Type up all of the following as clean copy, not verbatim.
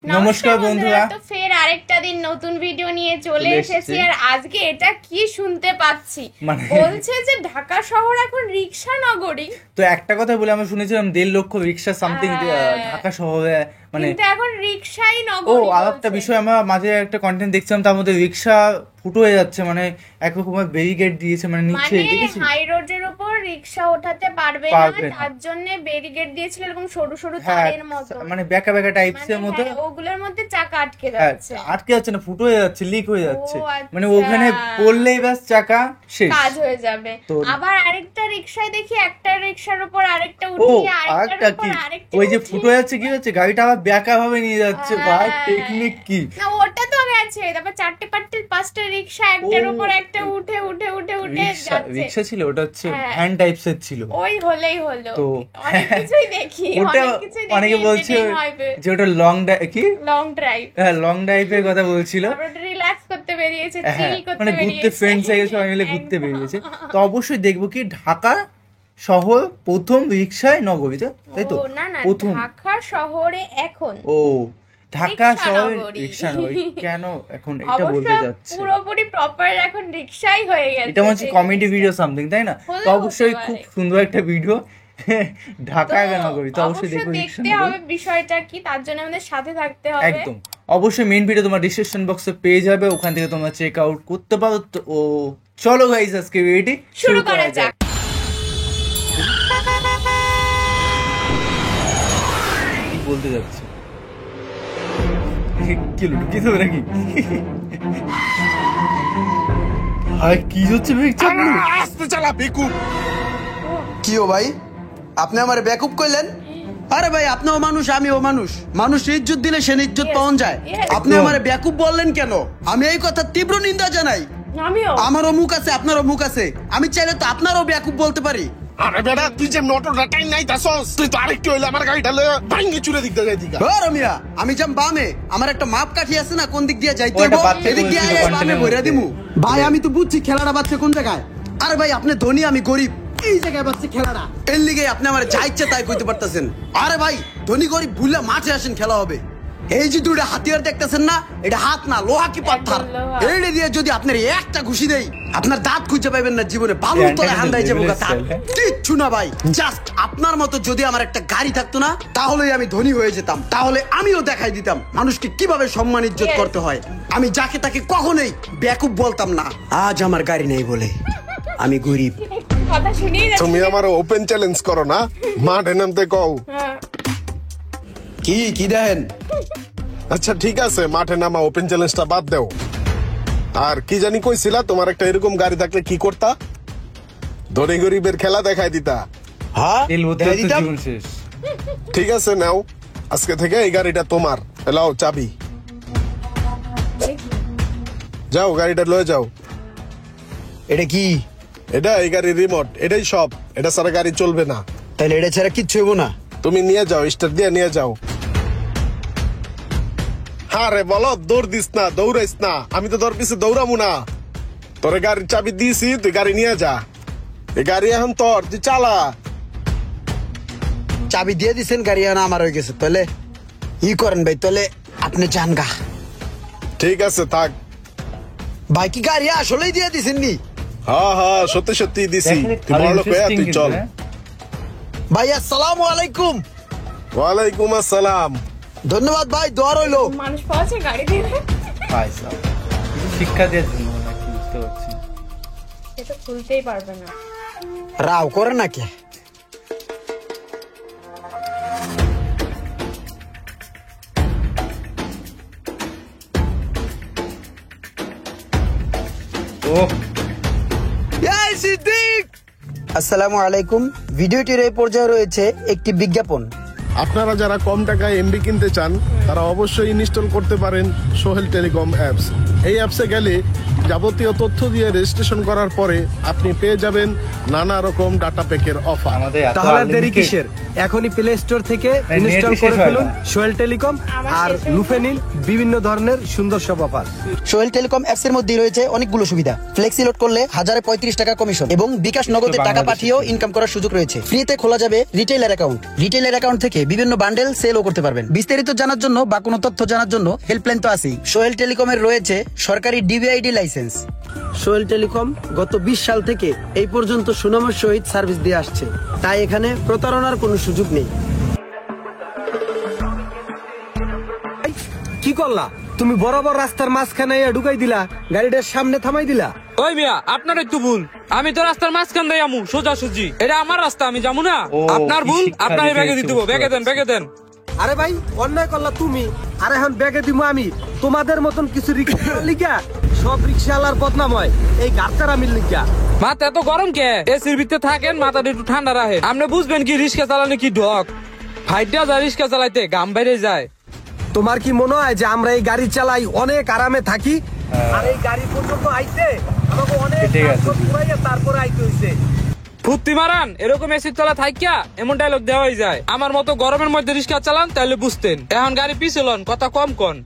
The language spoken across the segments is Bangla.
নমস্কার বন্ধুরা, তো ফের আরেকটা দিন নতুন ভিডিও নিয়ে চলে এসেছি। আর আজকে এটা কি শুনতে পাচ্ছি, বলছে যে ঢাকা শহর এখন রিকশা নগরী। তো একটা কথা বলে আমি শুনেছিলাম 1.5 লক্ষ রিকশা সামথিং ঢাকা শহরে, মানে কিন্তু এখন রিকশাই নগরী। ও আরেকটা বিষয়, আমরা মাঝে একটা কন্টেন্ট দেখছিলাম, তার মধ্যে রিকশা ফুটো হয়ে যাচ্ছে, মানে এক রকমের ব্যারিকেড দিয়েছে, মানে নিচে দেখেছি হাই রোডের উপর রিকশা ওঠাতে পারবে না, তার জন্য ব্যারিকেড দিয়েছিল এরকম সরু সরু তারের মতো, মানে বেঁকা বেঁকা টাইপস এর মতো। ওগুলোর মধ্যে চাকা আটকে যাচ্ছে, আটকে যাচ্ছে না, ফুটো হয়ে যাচ্ছে, লিক হয়ে যাচ্ছে, মানে ওখানে পড়লেই বাস চাকা শেষ, কাজ হয়ে যাবে। আবার আরেকটা রিকশায় দেখি একটা রিকশার উপর আরেকটা উঠিয়ে আরেকটার উপর আরেকটা, ওই যে ফুটো হয়ে যাচ্ছে, কি হচ্ছে গাড়িটা আবার বেঁকা ভাবে নিয়ে যাচ্ছে। ভাই টেকনিক কি না, ওটা তো গেছে। তারপর চারটে পাঁচটা রিকশা একটার উপর একটা উঠে উঠে উঠে উঠে যাচ্ছে। রিকশা ছিল, ওটা হচ্ছে ভ্যান টাইপস এর ছিল। ওই হলেই হলো, তো অনেক কিছুই দেখি, ওটা অনেকে বলছে যে ওটা লং ড্রাইভ, হ্যাঁ লং ড্রাইভের কথা বলছিল, রিল্যাক্স করতে বেরিয়েছে, চিল করতে মানে ঘুরতে, ফ্রেন্ডস এর সবাই মিলে ঘুরতে বেরিয়েছে। তো অবশ্যই দেখবো কি ঢাকা শহর প্রথম রিকশায় নগরীতে, তাই তো? না না, ঢাকা শহরে এখন ঢাকা শহরে রিকশা নগরী কেন এখন এটা বলতে যাচ্ছে, পুরোপুরি প্রপার এখন রিকশাই হয়ে গেছে। এটা হচ্ছে কমেডি ভিডিও সামথিং, তাই না? তো অবশ্যই খুব সুন্দর একটা ভিডিও ঢাকা নগরী, তো অবশ্যই দেখতে হবে বিষয়টা কি, তার জন্য আমাদের সাথে থাকতে হবে একদম। অবশ্যই মেইন ভিডিও তোমার ডিসক্রিপশন বক্সে পেয়ে যাবে, ওখান থেকে তোমরা চেক আউট করতে পারো। তো ও চলো গাইস, আজকে ভিডিওটি শুরু করা যাক। কি বলতে যাচ্ছি, কি লুকিয়ে হবে নাকি? হায় কি হচ্ছে, আস্তে চালা বেকুব। কি ও ভাই, আপনি আমার বেকুব কইলেন? আরে ভাই, আপনিও মানুষ আমিও মানুষ, মানুষ ইজ্জত দিলে সে ইজ্জত পাওয়া যায়। আপনি আমার বেকুব বললেন কেন? আমি এই কথা তীব্র নিন্দা জানাই। আমারও মুখ আছে, আপনারও মুখ আছে, আমি চাইলে তো আপনারও বেকুব বলতে পারি। আরে বেটা, তুই যে মোটরটা টাইম নাই তাছস, তুই তো আরেকটু হইলে আমার গাড়িটা লয়ে ভাঙি চুরে দিক দিয়ে দিকা। ও রমিয়া, আমি যাম বামে, আমার একটা মাপ কাঠি আছে না, কোন দিক দিয়ে যাইতে হবে, এদিক দিয়ে বামে বইরা দিমু। ভাই আমি তো বুঝছি খেলাটা বাচ্চা কোন জায়গায়। আরে ভাই, আপনি ধনী আমি গরিব, এই জায়গায় বাচ্চা খেলাটা, এর লিগে আপনি আমার যা ইচ্ছা তাই কইতে পারতেছেন। আরে ভাই, ধনী গরিব ভুলে মাঠে আসেন, খেলা হবে। এই যে দুইটা হাতিয়ার দেখতেছেন না, এটা হাত না, লোহা কি পাথর, এইটা দিয়ে যদি আপনার একটা ঘুষি দেই, আপনার দাঁত খুঁজে পাবেন না, জীবনে বালুর তলে হান্দাই যাবো। কিচ্ছু না ভাই, জাস্ট আপনার মতো যদি আমার একটা গাড়ি থাকতো না, তাহলেই আমি ধনী হয়ে যেতাম, তাহলে আমিও দেখাই দিতাম মানুষকে কিভাবে সম্মান ইজ্জত করতে হয়। আমি যাকে তাকে কখনোই বেকুব বলতাম না। আজ আমার গাড়ি নেই বলে আমি গরিব। তুমি আমার ওপেন চ্যালেঞ্জ করো না, মাঠে নামতে কও। কি দেখেন? আচ্ছা ঠিক আছে, মাঠে নামা, ওপেন চ্যালেঞ্জটা বাদ দাও। আর কি জানি কইছিলা, তোমার একটা এরকম গাড়ি থাকলে কি করতা? ধনী গরিবের খেলা দেখাই দিতা। হ্যাঁ, জীবন শেষ। ঠিক আছে, নাও, আজকে থেকে এই গাড়িটা তোমার। এলাও চাবি, যাও গাড়িটা লয়ে যাও। এটা কি? এটা এই গাড়ির রিমোট, এটাই সব, এটা ছাড়া গাড়ি চলবে না। তাহলে এটা ছাড়া কিচ্ছু হইব না? তুমি নিয়ে যাও, স্টার্ট দিয়ে নিয়ে যাও। হ্যাঁ রে, বলো, দৌড় দিস না, দৌড়াইস না, আমি তো তোর পিছনে দৌড়াবো না। তোরে গাড়ির চাবি দিয়েছি, তুই গাড়ি নিয়ে যা। এই গাড়ি এখন তোর, তুই চালা। চাবি দিয়ে দিছেন, গাড়ি এখন আমার হয়ে গেছে, তাহলে ই করেন ভাই, তাহলে আপনি যান গা। ঠিক আছে থাক। ভাই কি গাড়ি আসলেই দিয়ে দিছেন নি? হ্যাঁ হ্যাঁ, সত্যি সত্যি দিছি। তুই বড় লোক হয়ে তুই চল। ভাই আসসালামু আলাইকুম। ওয়ালাইকুম আসসালাম। ধন্যবাদ ভাই, দোয়া রইলো। মানুষ পাওয়াছে গাড়ি দিবে, শিক্ষা দেওয়ার জন্য নাকি, বুঝতে পারছি। এটা খুলতেই পারবে না, রাও করে নাকি? আসসালামু আলাইকুম। ভিডিওটির এই পর্যায়ে রয়েছে একটি বিজ্ঞাপন। আপনারা যারা কম টাকায় এমবি কিনতে চান, তারা অবশ্যই ইনস্টল করতে পারেন সোহেল টেলিকম অ্যাপস। এই অ্যাপসে গেলে যাবতীয় তথ্য দিয়ে রেজিস্ট্রেশন করার পরে আপনি পেয়ে যাবেন নানা রকম ডাটা প্যাকের অফার। তাহলে দেরি কিসের? এখনই প্লে স্টোর থেকে ইনস্টল করে ফেলুন সোহেল টেলিকম, আর লুফে নিন বিভিন্ন ধরনের সুন্দর সব অফার। সোহেল টেলিকম অ্যাপস এর মধ্যে রয়েছে অনেকগুলো সুবিধা। ফ্লেক্সি লোড করলে 1035 টাকা কমিশন এবং বিকাশ নগদে টাকা পাঠিয়েও ইনকাম করার সুযোগ রয়েছে। ফ্রিতে খোলা যাবে রিটেইলার অ্যাকাউন্ট। রিটেইলার অ্যাকাউন্ট থেকে বিভিন্ন বান্ডেল সেলও করতে পারবেন। বিস্তারিত জানার জন্য জন্য বা কোনো তথ্য জানার জন্য হেল্পলাইন তো আছেই। সোহেল টেলিকমের রয়েছে সরকারি ডিবিআইডি লাইসেন্স। সোহেল টেলিকম গত 20 সাল থেকে এই পর্যন্ত সুনামের সহিত সার্ভিস দিয়ে আসছে, তাই এখানে প্রতারণার কোনো সুযোগ নেই। কি করলা তুমি? বরাবর রাস্তার মাঝখানে ঢুকাই দিলা, গাড়িটার সামনে থামাই দিলা। ওই মিয়া আপনার একটু ভুল, আমি তো রাস্তার মাঝখান দিয়ে আমু সোজা সুজি, এটা আমার রাস্তা, আমি যাবো না। আপনার ভুল, আপনার ব্যাগে দিতে হবে, ব্যাগে দেন। আরে ভাই অন্যায় করলা তুমি, আর এখন ব্যাগে দিব আমি। তোমাদের মতন কিছু রিক্সা লিখা সব রিক্সাওয়ালার বদনাম হয় এই গাড়িটার আমি লিখা। মাথা এত গরম কে? এসির ভিতরে থাকেন, মাথাটা একটু ঠান্ডা রাখেন। আপনি বুঝবেন কি রিক্সা চালানো কি ঢক, ফাইটটা যায় রিক্সা চালাইতে, গাম বাইরে যায়। তোমার কি মনে হয় যে আমরা এই গাড়ি চালাই অনেক আরামে থাকি? আর এই গাড়ি পর্যন্ত আইতে আমাকে অনেক তারপরে আইতে হইছে। ফুর্তি মারান, এরকম এসির তলা থাইকা এমন ডায়লগ দেওয়াই যায়। আমার মতো গরমের মধ্যে রিক্সা চালান তাহলে বুঝতেন। এখন গাড়ি পিছলন, কথা কম কন।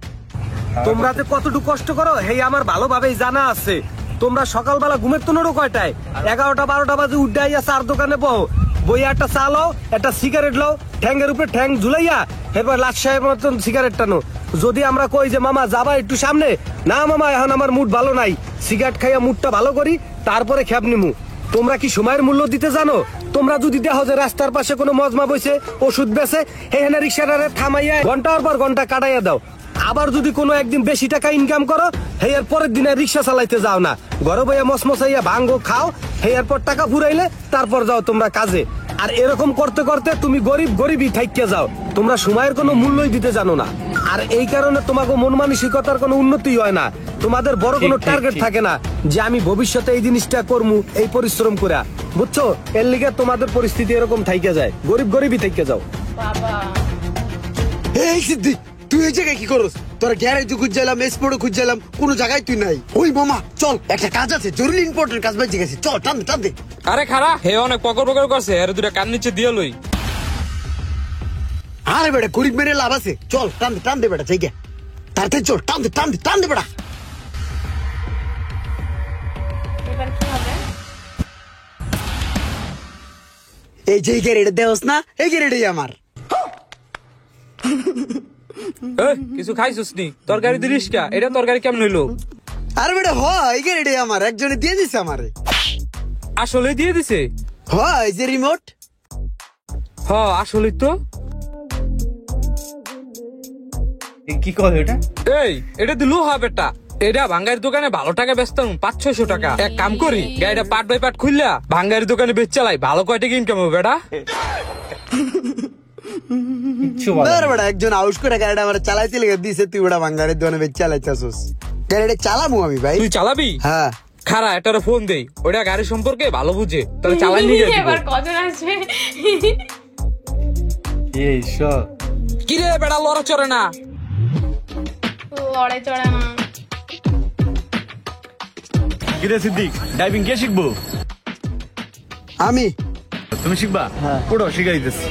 তোমরা যে কতটুকু কষ্ট করো এই আমার ভালোভাবেই জানা আছে। তোমরা সকালবেলা ঘুমের তো নড়ো কয়টায়? 11টা-12টা বাজে উঠে আইয়া চার দোকানে বইয়া একটা চা লও, একটা সিগারেট লও, ঠ্যাঙ্গের উপরে ঠ্যাং ঝুলাইয়া এবার লাট সাহেবের মতন সিগারেট টানো। যদি আমরা কই যে মামা যাবা একটু সামনে, না মামা এখন আমার মুড ভালো নাই, সিগারেট খাইয়া মুডটা ভালো করি তারপরে খ্যাপ নিমু। তোমরা কি সময়ের মূল্য দিতে জানো? তোমরা যদি দেখো যে রাস্তার পাশে কোনো মজমা বইছে, ওষুধ বেছে, এখানে রিক্সাটারে থামাইয়া ঘন্টার পর ঘন্টা কাটাইয়া দাও। আবার যদি কোনো একদিন বেশি টাকা ইনকাম করো, হেয়ার পরের দিনে রিক্সা চালাইতে যাও না, ঘরে বইয়া মসমসাইয়া ভাঙ্গো খাও, হেয়ার পর টাকা ফুরাইলে তারপর যাও তোমরা কাজে। আর এরকম করতে করতে তুমি গরিবই থাইকে যাও। তোমরা সময়ের কোনো মূল্যই দিতে জানো না, আর এই কারণে তোমাকে মন মানসিকতার কোনো উন্নতি হয় না। তোমাদের বড় কোনো টার্গেট থাকে না যে আমি ভবিষ্যতে এই জিনিসটা করবো, এই পরিশ্রম করে, বুঝছো? এর লিগে তোমাদের পরিস্থিতি এরকম থাইকে যায়, গরিবই থাইকে যাও। বাবা এই সিদ্দিক, তুই এই জায়গায় কি করস? তোরা গ্যারেজে খুঁজছিলাম, এসপোর্টে খুঁজছিলাম, কোনো জায়গায় তুই নাই। ওই মামা চল, একটা কাজ আছে, জরুরি ইম্পর্টেন্ট কাজ বেঁচে গেছে, চল টান দে। আরে খারা, হে অনেক পকর করছে, আরে দুটা কান নিচে দিয়ে লই। আরে বেটা গরিব মেরে লাভ আছে, চল টান দে বেটা, ঠিক আছে তাড়াতাড়ি চল, টান দে বেটা। এবার কি হবে? এই যে গ্যারেজে দেওস না, এই গ্যারেজেই আমার। কিছু খাইছিস নি? তরকারি দিলিস কা? এটা তরকারি কেমন হইলো? আরে বেটা এই গ্যারেজে আমার একজনে দিয়ে দিছে আমারে। আসলে দিয়ে দিছে? এই যে রিমোট। আসলে তো। কি করে এটা? এটা দিলু হবে এটা। এটা ভাঙ্গার দোকানে ভালো টাকা বেচতাম, 500-600 টাকা। এক কাম করি, গাড়িটা পার্ট বাই পার্ট খুললা ভাঙ্গার দোকানে বেচ চালাই, ভালো কয় টাকা ইনকাম হবে বেটা। বেটা একজন আউস করে গাড়িটা আমার চালাইতে লেগে দিছে, তুই ওটা ভাঙ্গারের দোকানে বেচ চালাইতেছিস। গাড়িটা চালামু আমি ভাই। তুই চালাবি? হ্যাঁ। খারা এটারে ফোন দেই, ওটা গাড়ি সম্পর্কে ভালো বুঝে, তাহলে চালাই নিয়ে যাবি। এবার কজন আসবে? এই সব কি রে বেটা, লড়া চড়ে না? লড়ে চড়ে না। কিরে সিদ্দিক, ড্রাইভিং কে শিখবো? আমি। তুমি শিখবা? পুরো শিখাই দিতেছি।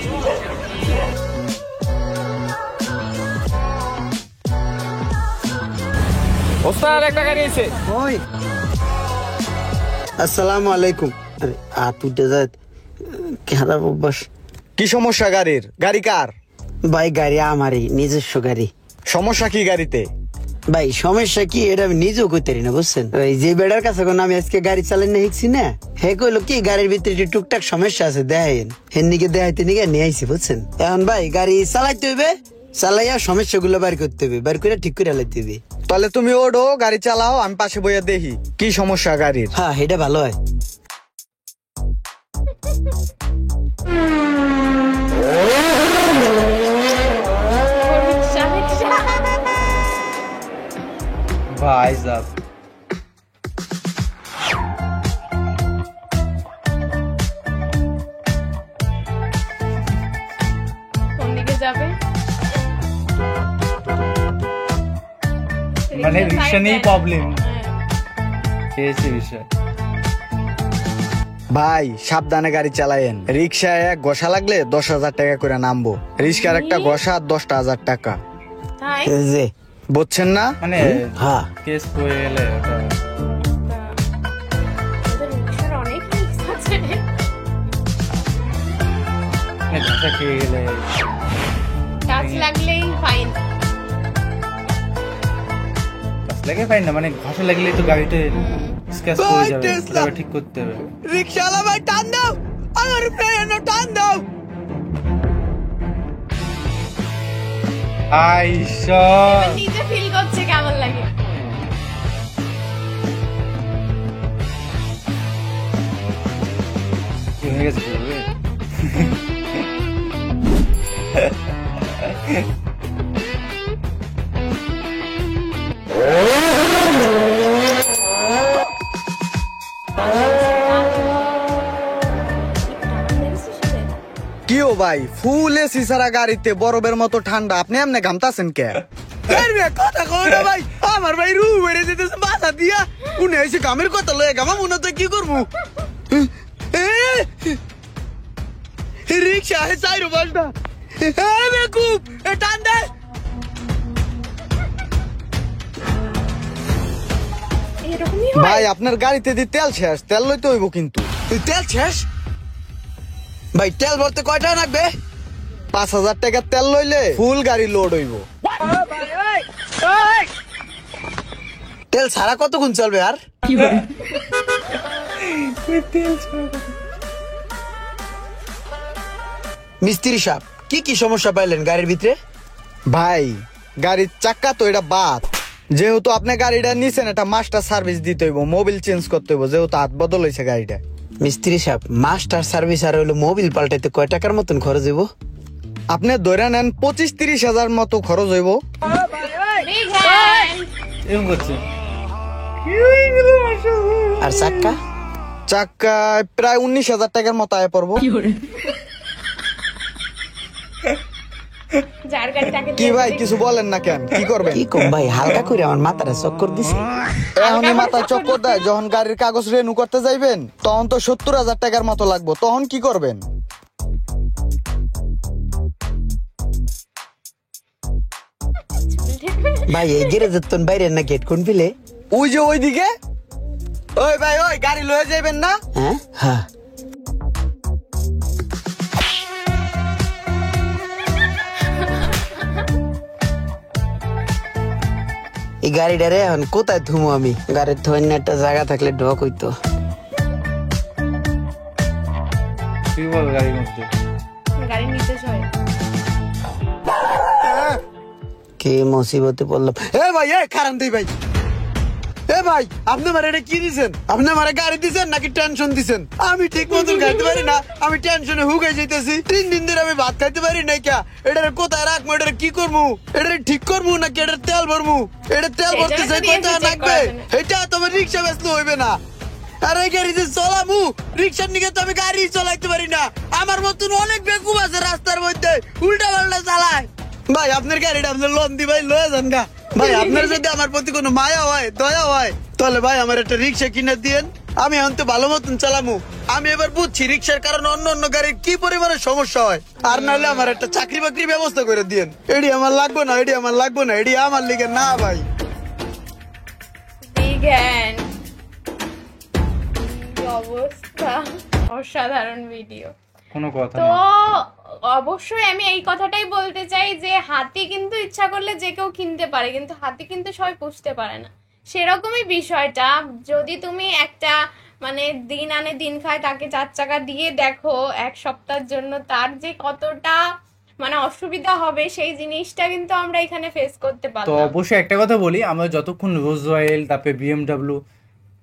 ওস্তাদ একটা গাড়ি আছে। ওই আসসালামু আলাইকুম। আরে তুই যা, খারাপ অভ্যাস। কি সমস্যা গাড়ির? গাড়ি কার? ভাই গাড়ি আমারই, নিজস্ব গাড়ি। সমস্যা কি গাড়িতে? ভাই সমস্যা কি এটা আমি নিজেও করতে পারি না, বুঝছেন? ওই যে বেড়ার কাছে আমি আজকে গাড়ি চালাই না শিখছি না, হে কইলো কি গাড়ির ভিতরে একটু টুকটাক সমস্যা আছে, দেখাইন। হেন নিকে দেখাইতে নিকে নিয়ে আইছি, বুঝছেন? এখন ভাই গাড়ি চালাইতে হইবে, চালাইয়া সমস্যাগুলো বার করতে হবে, বার করে ঠিক করে লাইতে হবে। তাহলে তুমি ওডো, গাড়ি চালাও, আমি পাশে বইয়া দেখি কি সমস্যা গাড়ির। হ্যাঁ এটা ভালো হয়। ভাই সাব কোন দিকে যাবে? মানে রিক্সা নেই প্রবলেম, হ্যাঁ। এসে বিষয়। ভাই সাবধানে গাড়ি চালায়েন, রিক্সায় এক ঘষা লাগলে 10,000 টাকা করে নামবো, রিক্সার একটা ঘষা 10,000 টাকা, তাই? এই যে বুঝছেন না? মানে হ্যাঁ কেস হয়ে গেলে ওটা ওদের রিকশার অনেক রিস্ক আছে। মানে ধাক্কা খেয়ে গেলে টাচ লাগলেই ফাইন। লাগে ফাইন না, মানে ঘষা লাগলে তো গাড়িতে স্ক্র্যাচ পড়ে যাবে, টেসলা। এটা ঠিক করতে হবে। রিক্সাওয়ালা ভাই টান দাও, আমার প্লেন টান দাও। আইসা নিজে ফিল করছে কেমন লাগে। হয়ে গেছে পুরো। কি ও ভাই, ফুল এসি সারা গাড়িতে বরফের মতো ঠান্ডা, আপনি এমনি ঘামতাছেন কে? কথা কও না ভাই, আমার ভাই রু বেড়ে যেতেছে বাসা দিয়া। উনি এসে গামের কথা লয়ে গামা মনে তো কি করবো? রিক্সা হে চাইরো বাসটা, বেকুব টান দে। এরকমই হয়। ভাই আপনার গাড়িতে দি তেল শেষ, তেল লইতে হইব কিন্তু। তেল শেষ? ভাই তেল ভরতে কয় টাকা লাগবে? 5,000 টাকা তেল লইলে ফুল গাড়ি লোড হইব। তেল ছাড়া কতক্ষণ চলবে আর? মিস্ত্রি সাহেব, কি কি সমস্যা পাইলেন গাড়ির ভিতরে? ভাই গাড়ির চাক্কা তো এটা বাদ, যেহেতু আপনি গাড়িটা নিছেন এটা মাস্টার সার্ভিস দিতে হইব, মোবিল চেঞ্জ করতে হইব, যেহেতু হাত বদল হয়েছে গাড়িটা। মিস্ত্রি সাহেব, মাস্টার সার্ভিস আর হইলো মোবিল পাল্টাইতে কয় টাকার মতন খরচ হইব? আপনি ধরে নেন 25-30 হাজার মতো খরচ হইব। Big hand! এরকম করছে। আর চাক্কা? চাক্কায় প্রায় 19,000 টাকার মতো আয় পড়বো। যার গাড়ি তাকে কি ভাই কিছু বলেন না কেন, কি করবেন? কি কম ভাই, হালকা করে আমার মাথাটা চক্কর দিছে। এখনই মাথা চক্কর দেয়, যখন গাড়ির কাগজ রেনু করতে যাইবেন তখন তো 70,000 টাকার মতো লাগবে, তখন কি করবেন? ভাই এই গ্যারেজের তো বাইরে না গেট কোন পিলে? ওই যে ওইদিকে। ওই ভাই ওই গাড়ি লয়ে যাইবেন না? হ্যাঁ হ্যাঁ। এই গাড়িটারে এখন কোথায় থুমু আমি? গাড়ির থইন একটা জায়গা থাকলে ঢক হইতো। কি বল গাড়ির মধ্যে? গাড়ির নিচে সয়। কে মুসিবতে পড়লাম। এ ভাই এ খারান দেই ভাই। এ ভাই আপনি মারে এটা কি দিছেন? আপনি মারে গাড়ি দিছেন নাকি টেনশন দিছেন? আমি ঠিক মতন খাইতে পারি না, আমি টেনশনে হুগাই যাইতেছি। 3 দিন ধরে আমি ভাত খাইতে পারি নাই। কা এটারে কোথায় রাখবো? এটারে কি করবো? এটারে ঠিক করবো নাকি এটার তেল ভরবো? এটা তেল ভরতে চাই কত টাকা লাগবে? এটা তোমার রিক্সা বেচতে হইবে না। আর এই গাড়ি যে চলামু, রিক্সার নিকে তো আমি গাড়ি চালাইতে পারি না। আমার মতন অনেক বেকুব আছে রাস্তার মধ্যে, উল্টা পাল্টা চালায়। ভাই আপনার গাড়িটা আপনার লোন দি ভাই, লয়ে যান গা। ভাই আপনার যদি আমার প্রতি কোনো মায়া হয়, দয়া হয়, তাহলে ভাই আমার একটা রিক্সা কিনে দিয়েন। আমি এখন তো ভালো মতন চালামু। আমি এবার বুঝছি রিক্সার কারণে অন্য অন্য গাড়ির কি পরিমাণে সমস্যা হয়। আর নাহলে আমার একটা চাকরি বাকরি ব্যবস্থা করে দিয়েন। এডি আমার লাগবে না, এডি আমার লাগবে না, এডি আমার লিগে না ভাই। Big hand! কি অবস্থা, অসাধারণ ভিডিও। কোনো কথা তো না। অবশ্যই আমি এই কথাটাই বলতে চাই যে হাতি কিন্তু ইচ্ছা করলে যে কেউ কিনতে পারে, কিন্তু হাতি কিন্তু সবাই পুষতে পারে না। সেরকমই বিষয়টা, যদি তুমি একটা মানে দিন আনে দিন খায় তাকে 4 চাকা দিয়ে দেখো 1 সপ্তাহের জন্য, তার যে কতটা মানে অসুবিধা হবে সেই জিনিসটা কিন্তু আমরা এখানে ফেস করতে তো পারলাম। অবশ্যই একটা কথা বলি, আমরা যতক্ষণ রোজ রয়েল তারপরে BMW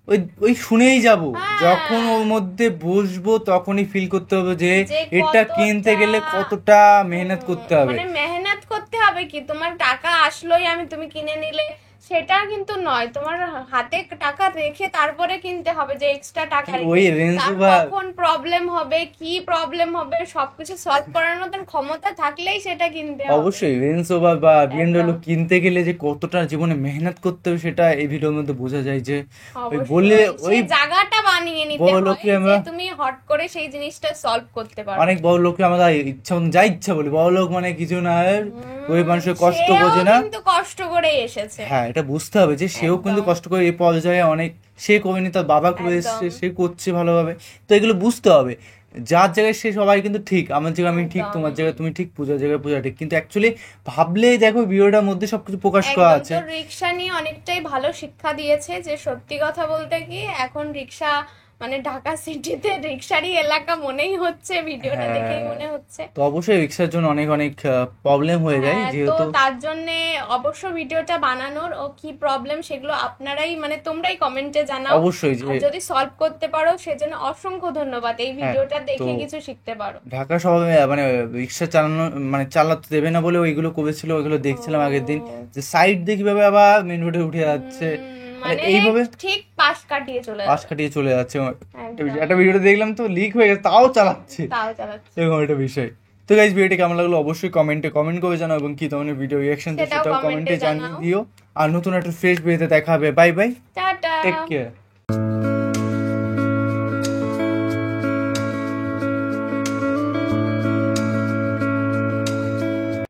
ওই ওই শুনেই যাব, যখন ওর মধ্যে বসবো তখনই ফিল করতে হবে যে যে এটা কতটা- কিনতে গেলে কতটা মেহনত করতে হবে। মানে মেহনত করতে হবে কি, তোমার টাকা আসলোই আমি তুমি কিনে নিলে সেটা কিন্তু নয়, তোমার হাতে টাকা রেখে তারপরে কিনতে হবে, যে এক্সট্রা টাকা রেখে। ওই রেঞ্জ তার বা কখন প্রবলেম হবে, কি প্রবলেম হবে সবকিছু সলভ করার মতন ক্ষমতা থাকলেই সেটা কিনতে হবে। অবশ্যই রেঞ্জ ওভার বা BMW কিনতে গেলে যে কতটা জীবনে মেহনত করতে হবে সেটা এই ভিডিওর মধ্যে বোঝা যায়। যে ওই অবশ্যই, বললে ওই সেই জায়গাটা বানিয়ে নিতে বড় হয় লোককে যে আমরা- তুমি হট করে সেই জিনিসটা সলভ করতে পারো। অনেক বড় লোককে আমরা ইচ্ছা মতন যা ইচ্ছা বলি, বড় লোক মানে কিছু না, ওই মানুষের কষ্ট সেও বোঝে না। কিন্তু কষ্ট করে এসেছে। হ্যাঁ এটা বুঝতে হবে যে সেও কিন্তু কষ্ট করে এই পর্যায়ে অনেক, সে করেনি, তার বাবা করে একদম। এসছে, সে করছে ভালোভাবে, তো এগুলো বুঝতে হবে যার জায়গায় সে সবাই কিন্তু ঠিক, আমার জায়গায় আমি ঠিক, তোমার জায়গায় তুমি ঠিক, পূজার জায়গায় পূজা ঠিক, কিন্তু অ্যাকচুয়ালি ভাবলেই দেখো ভিডিওটার মধ্যে সবকিছু প্রকাশ করা আছে। একদম। তো রিক্সা নিয়ে অনেকটাই ভালো শিক্ষা দিয়েছে যে সত্যি কথা বলতে কি এখন রিক্সা মানে ঢাকা সিটিতে রিক্সারই এলাকা মনেই হচ্ছে, ভিডিওটা হ্যাঁ। দেখেই মনে হচ্ছে। তো অবশ্যই রিক্সার জন্য অনেক অনেক প্রবলেম হয়ে যায়, হ্যাঁ, তো যেহেতু তার জন্য অবশ্য ভিডিওটা বানানোর ও কি প্রবলেম সেগুলো আপনারাই মানে তোমরাই কমেন্টে জানাও। অবশ্যই আর যদি সলভ করতে পারো সেজন্য অসংখ্য ধন্যবাদ, এই ভিডিওটা দেখে তো কিছু শিখতে পারো। ঢাকা শহরে মানে রিক্সা চালানো মানে চালাতে দেবে না বলে ওইগুলো করেছিল, ওইগুলো দেখছিলাম আগের দিন, যে সাইড দিয়ে কিভাবে আবার মেন রোডে উঠে যাচ্ছে, মানে এইভাবে ঠিক পাশ কাটিয়ে চলে পাশ কাটিয়ে চলে যাচ্ছে। একদম। একটা ভিডিওটা দেখলাম তো লিক হয়ে গেছে, তাও চালাচ্ছে, তাও চালাচ্ছে। এরকম একটা বিষয়। তো গাইজ ভিডিওটি কেমন লাগলো অবশ্যই কমেন্ট করে জানাও, এবং কি ধরনের ভিডিও রিঅ্যাকশন সেটাও সেটাও comment-এ কমেন্টে জানিয়ে জানাও। দিও। আর নতুন একটা ফ্রেশ ভিডিওতে দেখা হবে। Bye bye, tata. Take care.